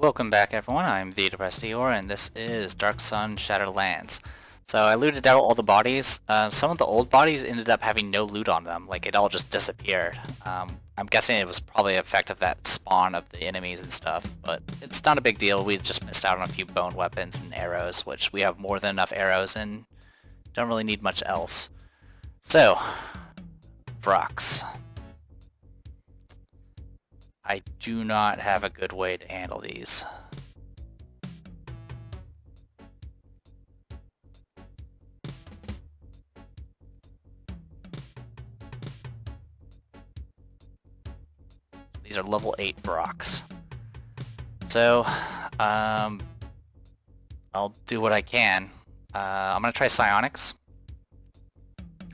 Welcome back everyone, I'm the Depressed Eeyore, and this is Dark Sun Shadowlands. So I looted out all the bodies. Some of the old bodies ended up having no loot on them, like it all just disappeared. I'm guessing it was probably an effect of that spawn of the enemies and stuff, but it's not a big deal. We just missed out on a few bone weapons and arrows, which we have more than enough arrows and don't really need much else. So, Vrox. I do not have a good way to handle these. These are level 8 Vrox. So, I'll do what I can. I'm gonna try Psionics.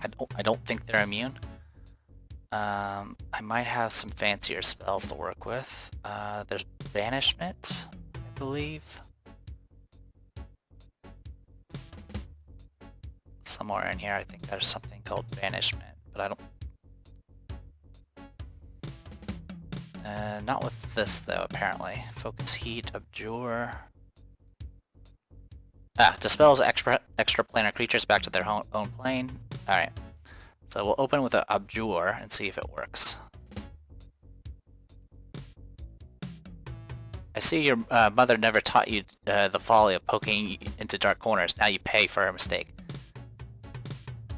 I don't think they're immune. I might have some fancier spells to work with. There's Banishment, I believe. Somewhere in here I think there's something called Banishment, but I don't... not with this though, apparently. Focus Heat, Abjure... dispels extraplanar creatures back to their own plane. Alright. So we'll open with an Abjure and see if it works. I see your mother never taught you the folly of poking into dark corners. Now you pay for her mistake.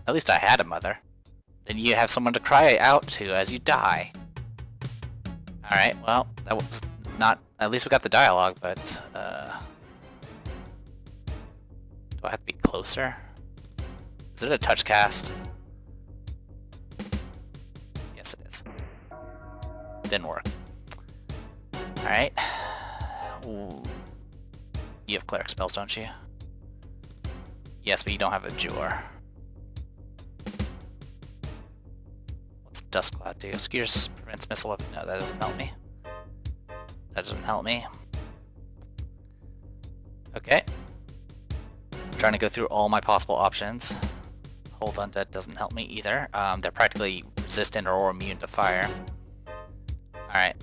At least I had a mother. Then you have someone to cry out to as you die. Alright, well, that was not... At least we got the dialogue, but... do I have to be closer? Is it a touch cast? Yes, it is. Didn't work. Alright. You have cleric spells, don't you? Yes, but you don't have Abjure. What's Duskcloud do? Skeeters prevents missile weapon. No, that doesn't help me. That doesn't help me. Okay. I'm trying to go through all my possible options. Hold Undead doesn't help me either. They're practically resistant or immune to fire. Alright.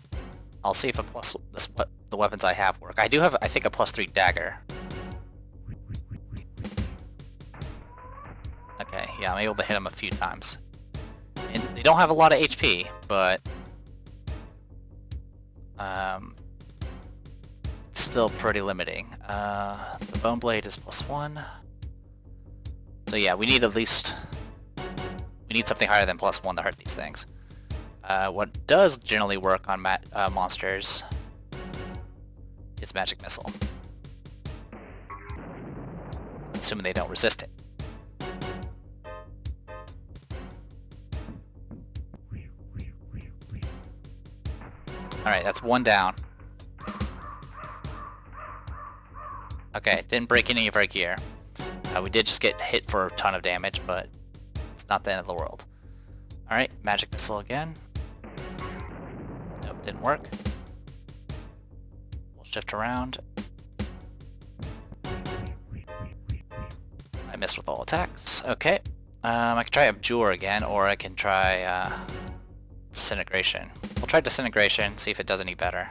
I'll see if the weapons I have work. I do have, I think, a +3 dagger. Okay, yeah, I'm able to hit them a few times. And they don't have a lot of HP, but... it's still pretty limiting. The Bone Blade is +1. So yeah, we need at least... We need something higher than +1 to hurt these things. What does generally work on monsters is Magic Missile. Assuming they don't resist it. Alright, that's one down. Okay, didn't break any of our gear. We did just get hit for a ton of damage, but it's not the end of the world. Alright, Magic Missile again. Nope, didn't work. We'll shift around. I missed with all attacks. Okay. I can try Abjure again, or I can try Disintegration. We'll try Disintegration, see if it does any better.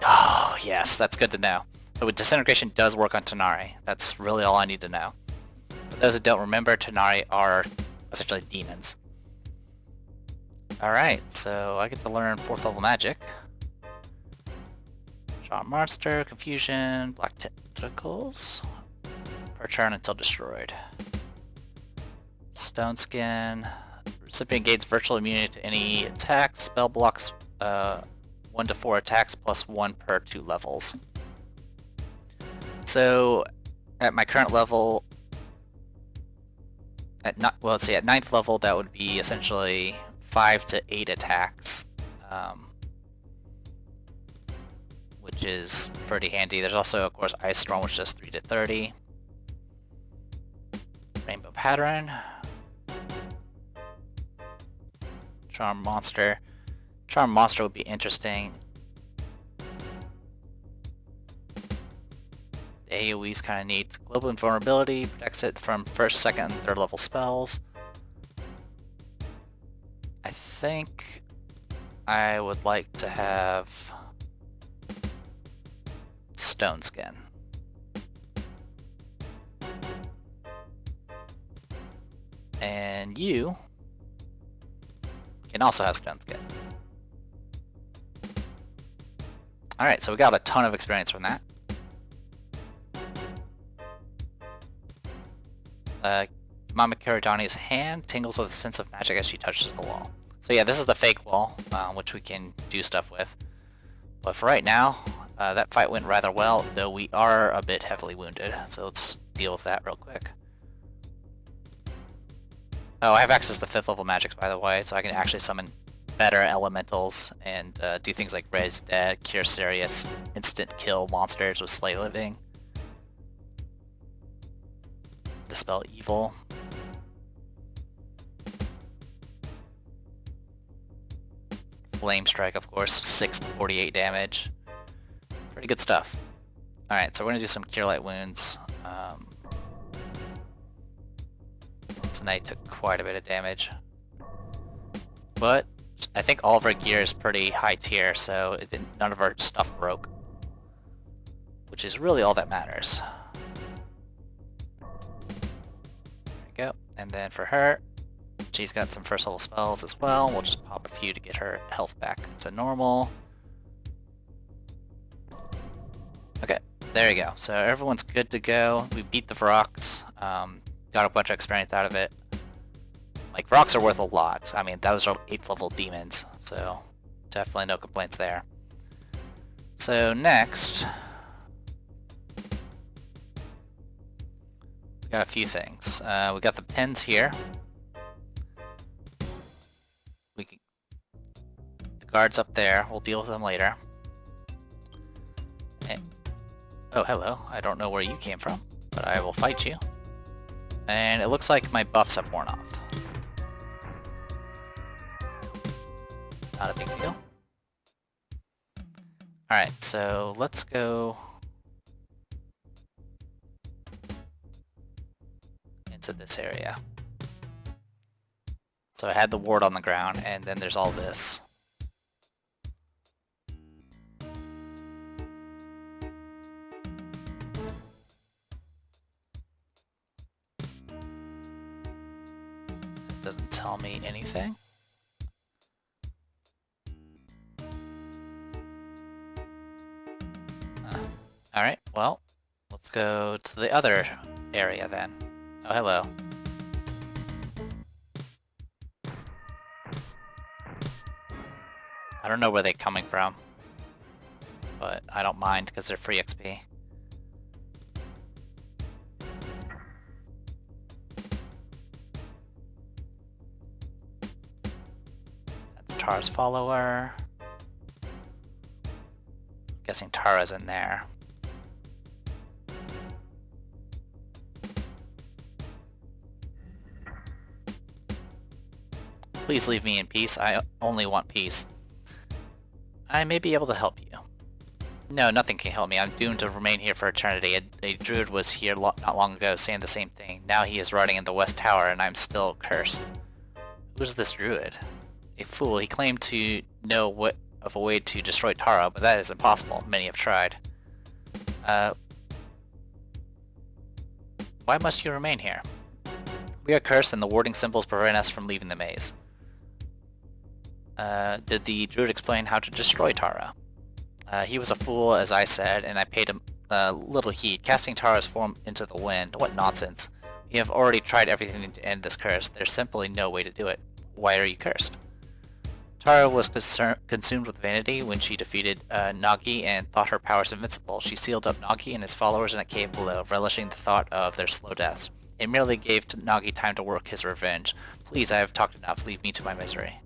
Oh, yes, that's good to know. So Disintegration does work on Tanar'ri. That's really all I need to know. For those who don't remember, Tanar'ri are essentially demons. Alright, so I get to learn 4th level magic. Charm Monster, Confusion, Black Tentacles. Per turn until destroyed. Stone Skin. Recipient gains virtual immunity to any attack. Spell blocks 1 to 4 attacks plus 1 per 2 levels. So, at my current level, at 9th level, that would be essentially 5 to 8 attacks, which is pretty handy. There's also, of course, Ice Storm, which does 3 to 30. Rainbow Pattern. Charm Monster. Charm Monster would be interesting. The AoE's kind of neat. Global Invulnerability protects it from 1st, 2nd, and 3rd level spells. I think I would like to have stone skin. And you can also have stone skin. Alright, so we got a ton of experience from that. Mama Karadani's hand tingles with a sense of magic as she touches the wall. So yeah, this is the fake wall, which we can do stuff with. But for right now, that fight went rather well, though we are a bit heavily wounded. So let's deal with that real quick. Oh, I have access to 5th level magics, by the way, so I can actually summon better elementals and do things like Res Dead, Cure Serious, instant kill monsters with Slay Living, Dispel Evil. Flame Strike, of course, 6 to 48 damage. Pretty good stuff. Alright, so we're gonna do some Cure Light Wounds. Tonight took quite a bit of damage. But I think all of our gear is pretty high tier, so none of our stuff broke. Which is really all that matters. There we go. And then for her, she's got some first level spells as well. We'll just pop a few to get her health back to normal. Okay, there you go. So everyone's good to go. We beat the Vrox. Got a bunch of experience out of it. Like, Vrox are worth a lot. I mean, those are 8th level demons, so definitely no complaints there. So next, we got a few things. We got the pins here. The guards up there, we'll deal with them later. And, oh, hello. I don't know where you came from, but I will fight you. And it looks like my buffs have worn off. Not a big deal. Alright, so let's go into this area. So I had the ward on the ground, and then there's all this. Doesn't tell me anything. Alright, well, let's go to the other area then. Oh, hello. I don't know where they're coming from, but I don't mind because they're free XP. That's Tara's follower. I'm guessing Tara's in there. Please leave me in peace. I only want peace. I may be able to help you. No, nothing can help me. I'm doomed to remain here for eternity. A druid was here not long ago saying the same thing. Now he is rotting in the West Tower and I'm still cursed. Who is this druid? A fool. He claimed to know what of a way to destroy Tara, but that is impossible. Many have tried. Why must you remain here? We are cursed and the warding symbols prevent us from leaving the maze. Did the druid explain how to destroy Tara? He was a fool, as I said, and I paid him little heed. Casting Tara's form into the wind. What nonsense. We have already tried everything to end this curse. There's simply no way to do it. Why are you cursed? Tara was consumed with vanity when she defeated Nagi and thought her powers invincible. She sealed up Nagi and his followers in a cave below, relishing the thought of their slow deaths. It merely gave Nagi time to work his revenge. Please, I have talked enough. Leave me to my misery.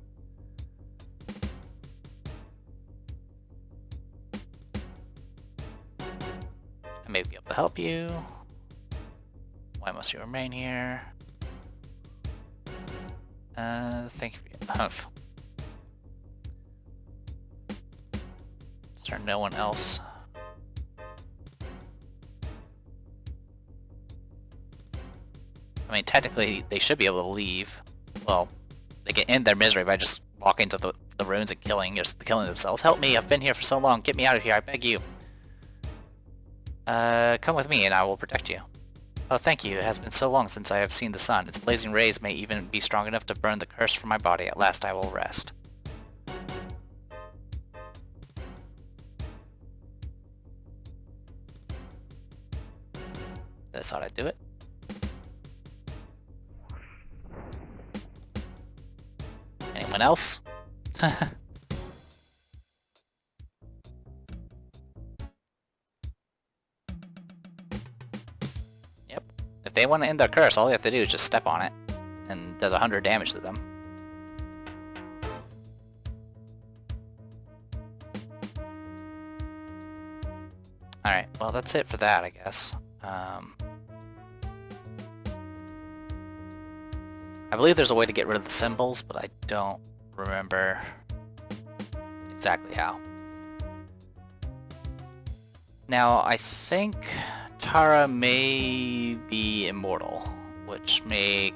I may be able to help you. Why must you remain here? Thank you for your humph. Is there no one else? I mean, technically, they should be able to leave. Well, they can end their misery by just walking to the the runes and killing themselves. Help me! I've been here for so long. Get me out of here, I beg you. Come with me and I will protect you. Oh, thank you. It has been so long since I have seen the sun. Its blazing rays may even be strong enough to burn the curse from my body. At last I will rest. That's how I do it. Anyone else? Yep. If they want to end their curse, all they have to do is just step on it, and it does 100 damage to them. Alright, well that's it for that, I guess. I believe there's a way to get rid of the symbols, but I don't remember exactly how. Now, I think Tara may be immortal, which may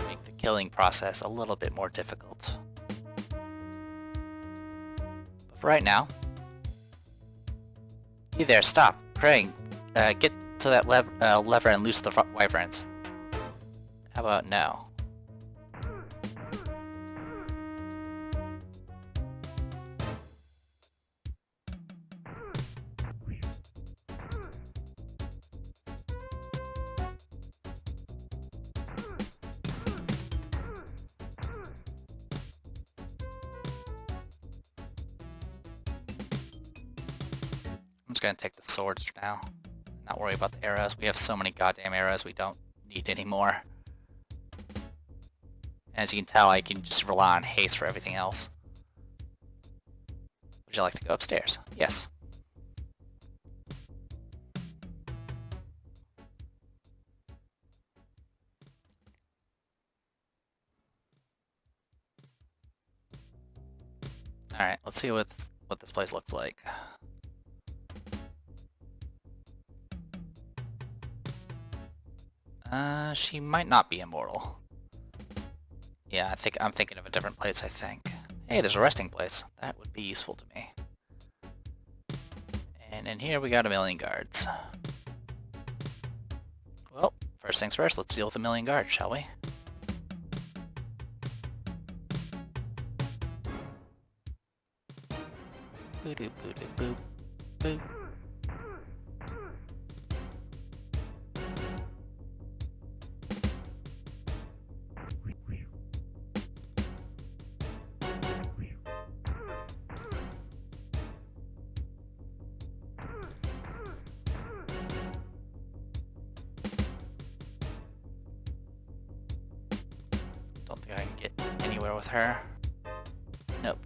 make the killing process a little bit more difficult. But for right now... You there, stop! Praying! Get to that lever and loose the wyverns. How about no? I'm just gonna take the swords for now. Not worry about the arrows. We have so many goddamn arrows we don't need anymore. As you can tell, I can just rely on haste for everything else. Would you like to go upstairs? Yes. Alright, let's see what this place looks like. She might not be immortal. Yeah, I'm thinking of a different place, I think. Hey, there's a resting place. That would be useful to me. And in here we got a million guards. Well, first things first, let's deal with a million guards, shall we? Boo-doo, boo-doo, boop, boop. Don't think I can get anywhere with her. Nope.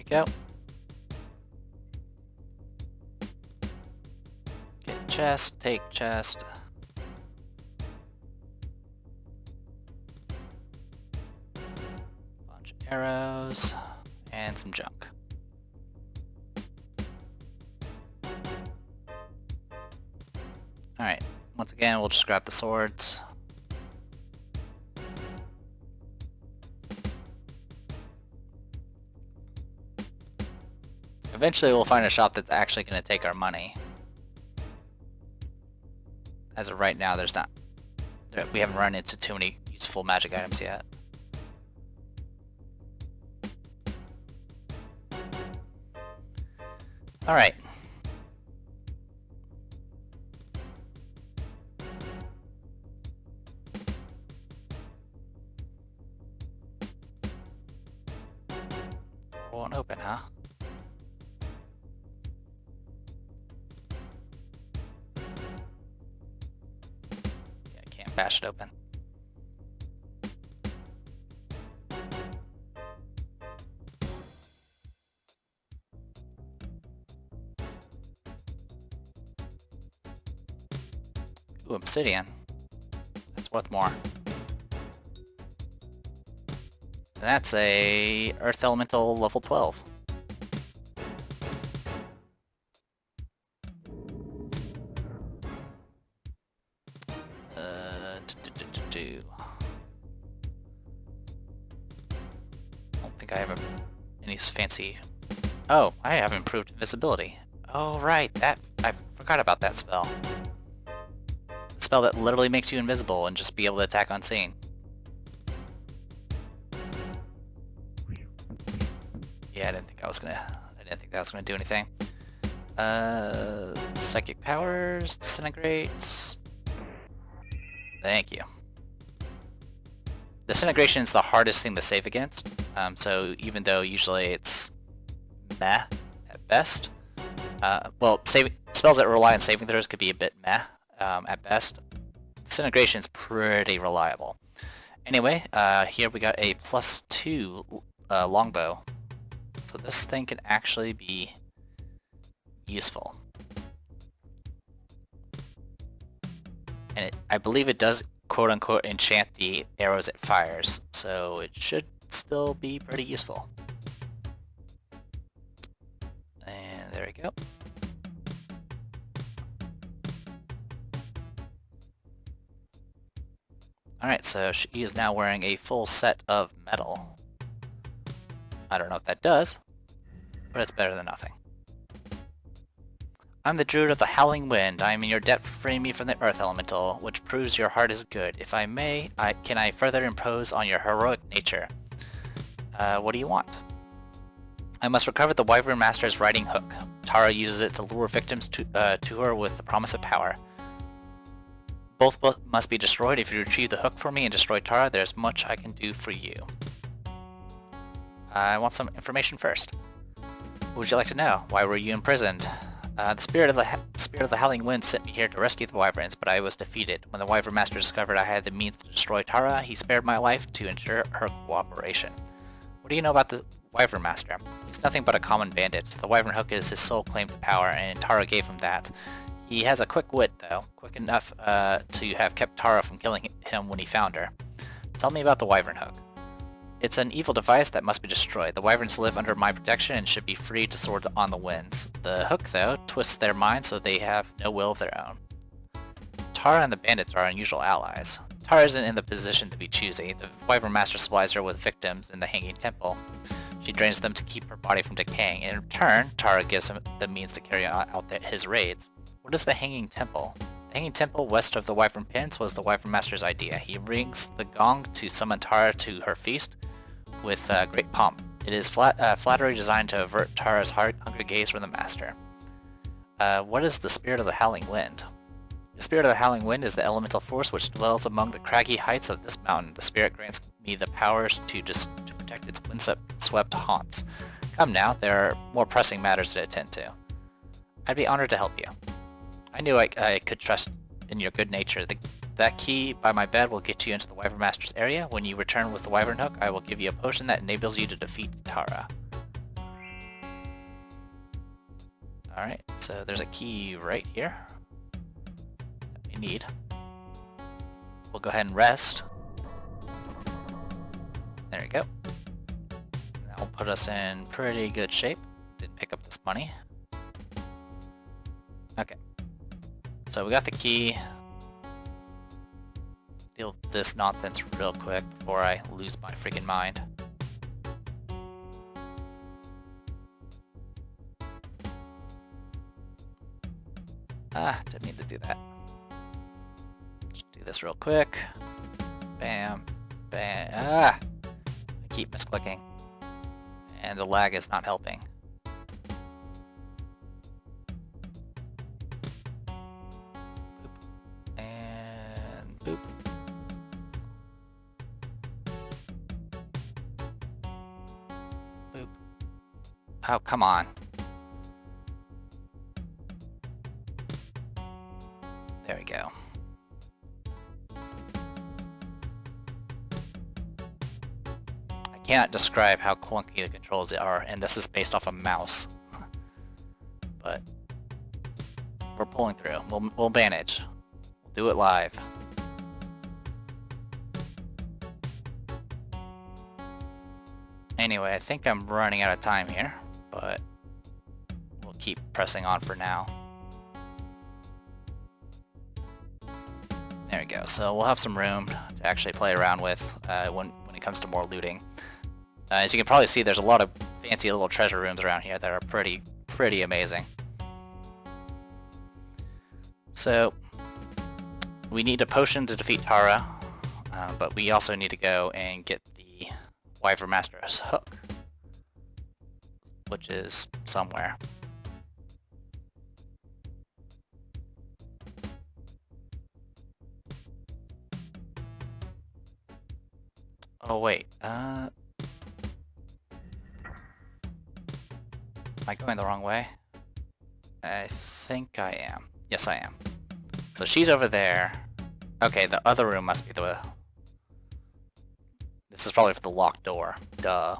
Go. Get chest, take chest. Bunch of arrows and some junk. Alright, once again we'll just grab the swords. Eventually we'll find a shop that's actually going to take our money. As of right now, there's not. We haven't run into too many useful magic items yet. Alright. Won't open, huh? Bash it open. Ooh, obsidian. That's worth more. And that's a Earth Elemental level 12. I don't think I have any fancy... Oh, I have improved invisibility. Oh, right, I forgot about that spell. The spell that literally makes you invisible and just be able to attack unseen. Yeah, I didn't think that was gonna do anything. Psychic powers, disintegrates. Thank you. Disintegration is the hardest thing to save against, so even though usually it's meh at best, well, spells that rely on saving throws could be a bit meh at best. Disintegration is pretty reliable. Anyway, here we got a +2 longbow, so this thing can actually be useful. And I believe it does quote-unquote enchant the arrows it fires, so it should still be pretty useful. And there we go. Alright, so she is now wearing a full set of metal. I don't know what that does, but it's better than nothing. I'm the Druid of the Howling Wind. I am in your debt for freeing me from the Earth Elemental, which proves your heart is good. If I may, can I further impose on your heroic nature? What do you want? I must recover the Wyvern Master's riding hook. Tara uses it to lure victims to her with the promise of power. Both must be destroyed. If you retrieve the hook for me and destroy Tara, there's much I can do for you. I want some information first. What would you like to know? Why were you imprisoned? The spirit of the Howling Wind sent me here to rescue the Wyverns, but I was defeated. When the Wyvern Master discovered I had the means to destroy Tara, he spared my life to ensure her cooperation. What do you know about the Wyvern Master? He's nothing but a common bandit. The Wyvern Hook is his sole claim to power, and Tara gave him that. He has a quick wit, though, quick enough to have kept Tara from killing him when he found her. Tell me about the Wyvern Hook. It's an evil device that must be destroyed. The Wyverns live under my protection and should be free to soar on the winds. The hook, though, twists their minds so they have no will of their own. Tara and the bandits are unusual allies. Tara isn't in the position to be choosy. The Wyvern Master supplies her with victims in the Hanging Temple. She drains them to keep her body from decaying. In return, Tara gives him the means to carry out his raids. What is the Hanging Temple? The Hanging Temple west of the Wyvern Pens was the Wyvern Master's idea. He rings the gong to summon Tara to her feast with great pomp. It is flattery designed to avert Tara's hungry gaze from the Master. What is the Spirit of the Howling Wind? The Spirit of the Howling Wind is the elemental force which dwells among the craggy heights of this mountain. The spirit grants me the powers to protect its windswept haunts. Come now, there are more pressing matters to attend to. I'd be honored to help you. I knew I could trust in your good nature. That key by my bed will get you into the Wyvern Master's area. When you return with the Wyvern Hook, I will give you a potion that enables you to defeat Tara. Alright, so there's a key right here that we need. We'll go ahead and rest. There we go. That will put us in pretty good shape. Didn't pick up this money. Okay. So we got the key. Deal with this nonsense real quick before I lose my freaking mind. Didn't mean to do that. Just do this real quick. Bam. Bam. I keep misclicking. And the lag is not helping. Boop. Boop. Oh, come on. There we go. I cannot describe how clunky the controls are, and this is based off a mouse. But we're pulling through. We'll manage. Do it live. Anyway, I think I'm running out of time here, but we'll keep pressing on for now. There we go. So we'll have some room to actually play around with when it comes to more looting. As you can probably see, there's a lot of fancy little treasure rooms around here that are pretty amazing. So we need a potion to defeat Tara, but we also need to go and get the Wyvern Master's hook, which is somewhere. Oh wait, am I going the wrong way? I think I am. Yes, I am. So she's over there. Okay, the other room must be the... This is probably for the locked door. Duh.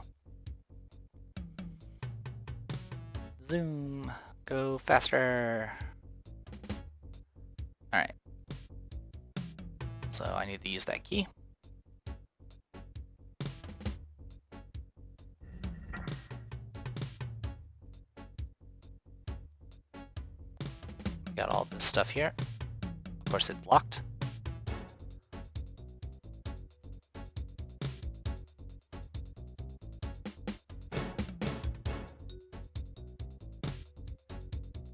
Zoom. Go faster. Alright. So I need to use that key. Got all this stuff here. Of course it's locked.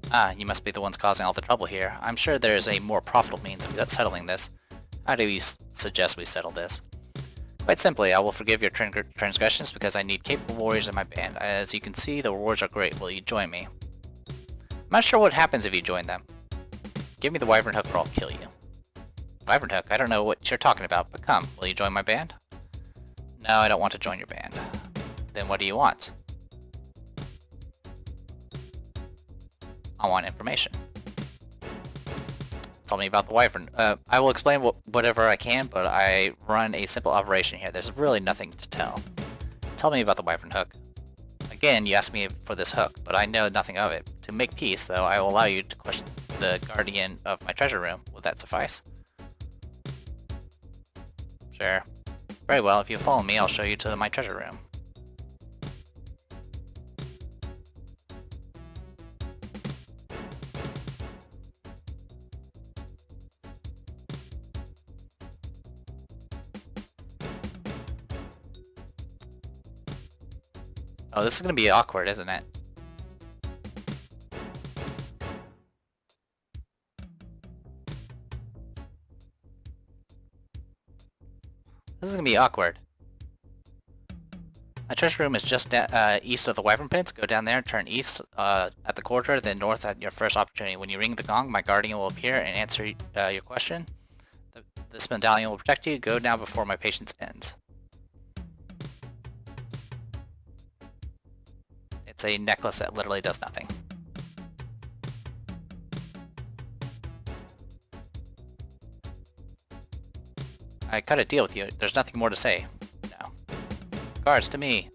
Ah, you must be the ones causing all the trouble here. I'm sure there is a more profitable means of settling this. How do you suggest we settle this? Quite simply, I will forgive your transgressions because I need capable warriors in my band. As you can see, the rewards are great. Will you join me? I'm not sure what happens if you join them. Give me the Wyvern Hook or I'll kill you. Wyvern Hook? I don't know what you're talking about, but come, will you join my band? No, I don't want to join your band. Then what do you want? I want information. Tell me about the Wyvern. I will explain whatever I can, but I run a simple operation here. There's really nothing to tell. Tell me about the Wyvern Hook. Again, you asked me for this hook, but I know nothing of it. To make peace, though, I will allow you to question the guardian of my treasure room. Will that suffice? Sure. Very well, if you follow me, I'll show you to my treasure room. Oh, this is gonna be awkward, isn't it? This is gonna be awkward. My treasure room is just east of the Wyvern Pits. Go down there, turn east at the quarter, then north at your first opportunity. When you ring the gong, my guardian will appear and answer your question. This medallion will protect you. Go now before my patience ends. It's a necklace that literally does nothing. I cut a deal with you. There's nothing more to say. No. Guards, to me.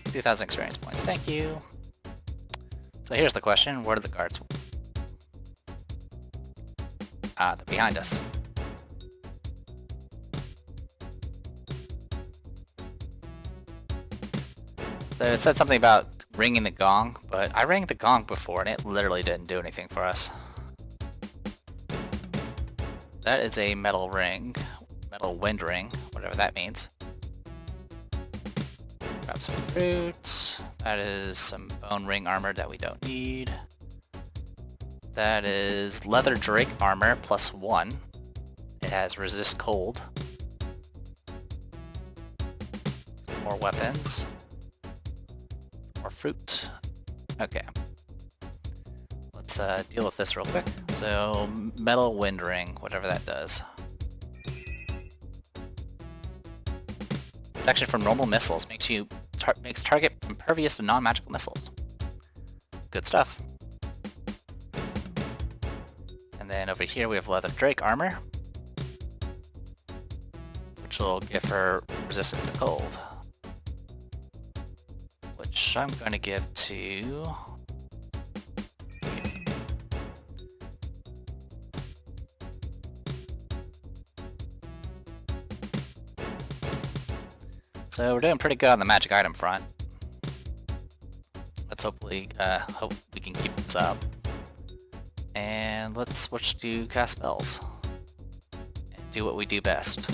$2,000 experience points. Thank you. So here's the question. Where are the guards? Ah, they're behind us. So it said something about ringing the gong, but I rang the gong before and it literally didn't do anything for us. That is a metal ring. Metal wind ring, whatever that means. Grab some fruit. That is some bone ring armor that we don't need. That is leather drake armor +1. It has resist cold. Some more weapons. Some more fruit. Okay. Let's deal with this real quick. So, metal wind ring, whatever that does. Protection from normal missiles makes target impervious to non-magical missiles. Good stuff. And then over here we have leather drake armor, which will give her resistance to cold. Which I'm going to give to So we're doing pretty good on the magic item front. Let's hope we can keep this up. And let's switch to cast spells. And do what we do best.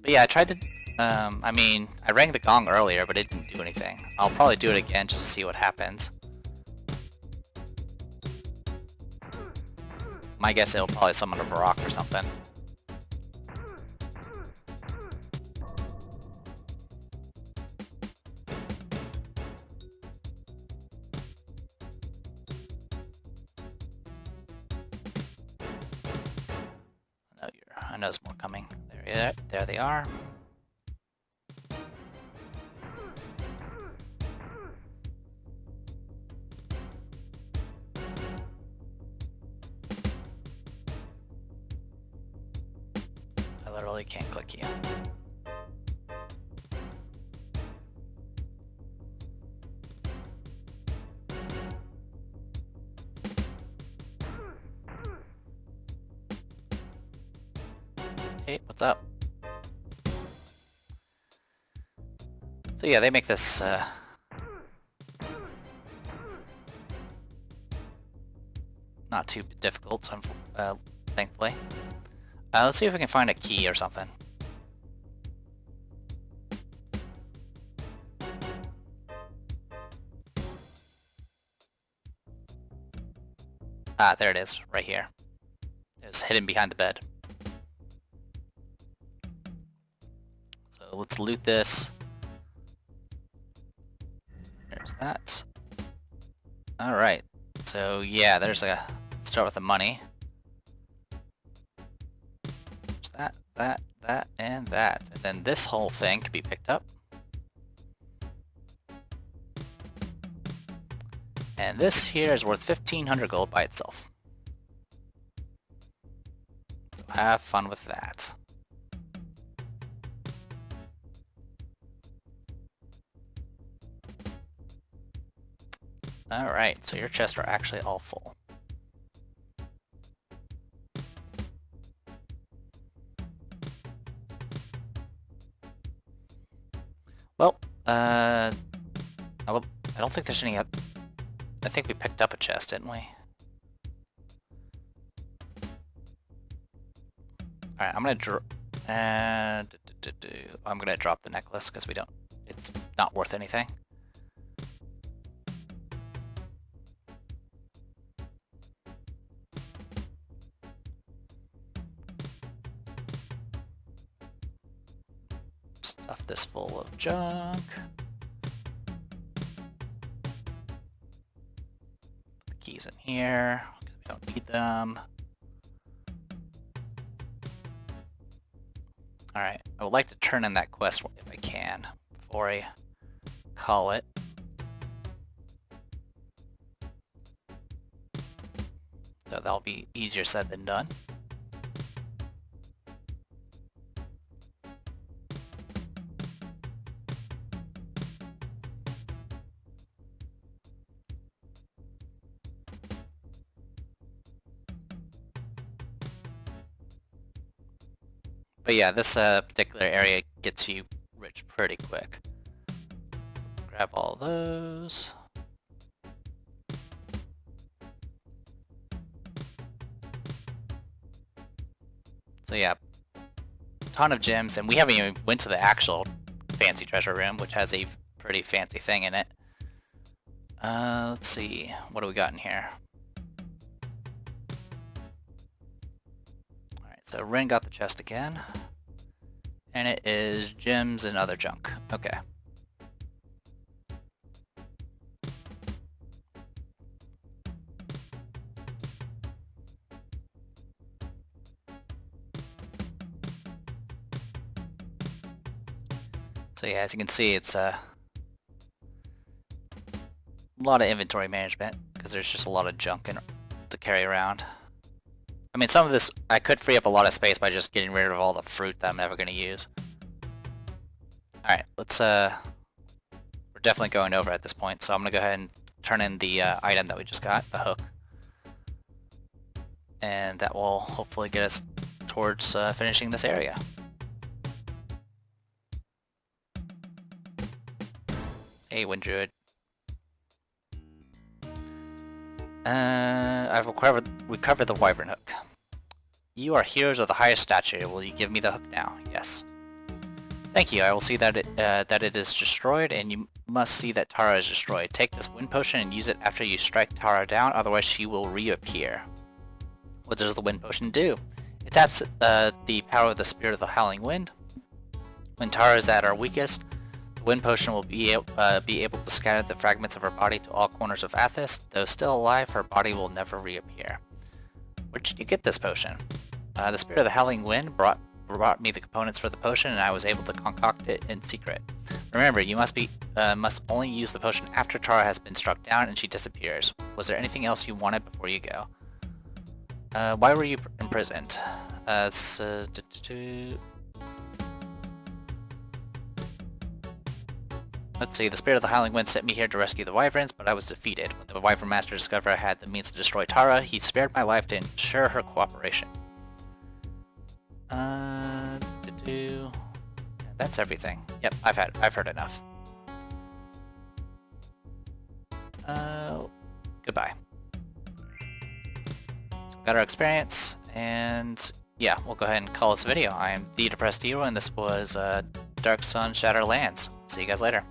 But yeah, I tried to... I mean, I rang the gong earlier, but it didn't do anything. I'll probably do it again just to see what happens. My guess it'll probably summon a Varrock or something. I know there's more coming. There they are. I literally can't click you. Hey, what's up? So yeah, they make this not too difficult, so thankfully. Let's see if we can find a key or something. Ah, there it is, right here. It's hidden behind the bed. So let's loot this. There's that. Alright, so yeah, let's start with the money. There's that, and that. And then this whole thing can be picked up. And this here is worth 1,500 gold by itself. So have fun with that. Alright, so your chests are actually all full. Well, I don't think there's any... I think we picked up a chest, didn't we? Alright, I'm gonna drop the necklace because it's not worth anything. Stuff this full of junk. Put the keys in here because we don't need them. Alright, I would like to turn in that quest if I can before I call it. So that'll be easier said than done. But yeah, this particular area gets you rich pretty quick. Grab all those. So yeah, ton of gems, and we haven't even went to the actual fancy treasure room, which has a pretty fancy thing in it. Let's see, what do we got in here? So Rin got the chest again, and it is gems and other junk. Okay. So yeah, as you can see, it's a lot of inventory management because there's just a lot of junk to carry around. I mean, some of this, I could free up a lot of space by just getting rid of all the fruit that I'm never going to use. Alright, we're definitely going over at this point, so I'm going to go ahead and turn in the item that we just got, the hook. And that will hopefully get us towards finishing this area. Hey, Wind Druid. I've recovered the Wyvern Hook. You are heroes of the highest stature. Will you give me the hook now? Yes. Thank you. I will see that it is destroyed, and you must see that Tara is destroyed. Take this wind potion and use it after you strike Tara down, otherwise she will reappear. What does the wind potion do? It taps the power of the Spirit of the Howling Wind. When Tara is at her weakest, the wind potion will be able to scatter the fragments of her body to all corners of Athos. Though still alive, her body will never reappear. Where did you get this potion? The Spirit of the Howling Wind brought me the components for the potion, and I was able to concoct it in secret. Remember, you must only use the potion after Tara has been struck down and she disappears. Was there anything else you wanted before you go? Why were you imprisoned? Let's see, the Spirit of the Howling Wind sent me here to rescue the Wyverns, but I was defeated. When the Wyvern Master discovered I had the means to destroy Tara, he spared my life to ensure her cooperation. That's everything. Yep, I've heard enough. Goodbye. So we got our experience, and yeah, we'll go ahead and call this a video. I am The Depressed Hero, and this was Dark Sun Shattered Lands. See you guys later.